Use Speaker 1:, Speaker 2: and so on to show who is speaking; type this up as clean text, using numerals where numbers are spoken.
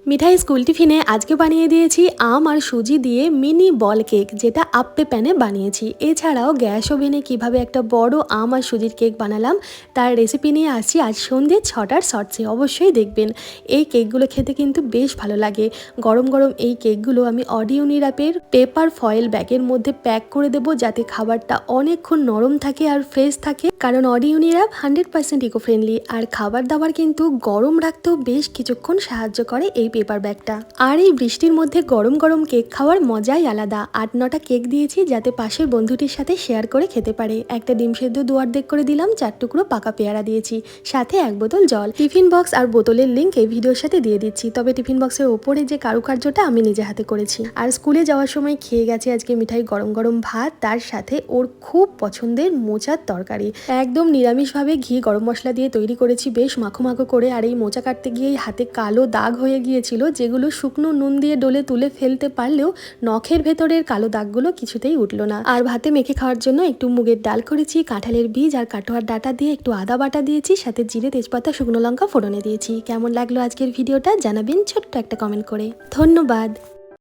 Speaker 1: মিঠাই school টিফিনে আজকে বানিয়ে দিয়েছি আম আর সুজি দিয়ে মিনি বল কেক, যেটা আপ্পে প্যানে বানিয়েছি। এছাড়াও গ্যাস ওভেনে কিভাবে একটা বড় আম আর সুজির কেক বানালাম তার রেসিপি নিয়ে আসছি আজ সন্ধ্যে 6টার শর্টসে। অবশ্যই দেখবেন। এই কেকগুলো খেতে কিন্তু বেশ ভালো লাগে। গরম গরম এই কেকগুলো আমি অডিওনি র্যাপের পেপার ফয়েল ব্যাগের মধ্যে প্যাক করে দেবো, যাতে খাবারটা অনেকক্ষণ নরম থাকে আর ফ্রেশ থাকে। কারণ অডিওনি র্যাপ 100% ইকো ফ্রেন্ডলি, আর খাবার দাবার কিন্তু গরম রাখতেও বেশ কিছুক্ষণ সাহায্য করে এই পেপার ব্যাগটা। আর এই বৃষ্টির মধ্যে গরম গরম কেক খাওয়ার মজাই আলাদা। 8-9টা কেক দিয়েছি যাতে পাশের বন্ধুটির সাথে শেয়ার করে খেতে পারে। একটা ডিম সেদ্ধ 2 অর্ধেক করে দিলাম, 4 টুকরো পাকা পেয়ারা দিয়েছি, সাথে 1 বোতল জল। টিফিন বক্স আর বোতলের লিংক এই ভিডিওর সাথে দিয়ে দিচ্ছি। তবে টিফিন বক্সের ওপরে যে কারুকার্যটা আমি নিজে হাতে করেছি। আর স্কুলে যাওয়ার সময় খেয়ে গেছে আজকে মিঠাই গরম গরম ভাত, তার সাথে ওর খুব পছন্দের মোচার তরকারি। একদম নিরামিষভাবে ঘি গরম মশলা দিয়ে তৈরি করেছি, বেশ মাখো মাখো করে। আর এই মোচা কাটতে গিয়ে হাতে কালো দাগ হয়ে গিয়েছিল, যেগুলো শুকনো নুন দিয়ে ডলে তুলে ফেলতে পারলেও নখের ভেতরের কালো দাগগুলো কিছুতেই উঠলো না। আর ভাতে মেখে খাওয়ার জন্য একটু মুগের ডাল করেছি, কাঁঠালের বীজ আর কাটোয়ার ডাটা দিয়ে একটু আদা বাটা দিয়েছি, সাথে জিরে তেজপাতা শুকনো লঙ্কা ফোড়নে দিয়েছি। কেমন লাগলো আজকের ভিডিওটা জানাবেন ছোট্ট একটা কমেন্ট করে। ধন্যবাদ।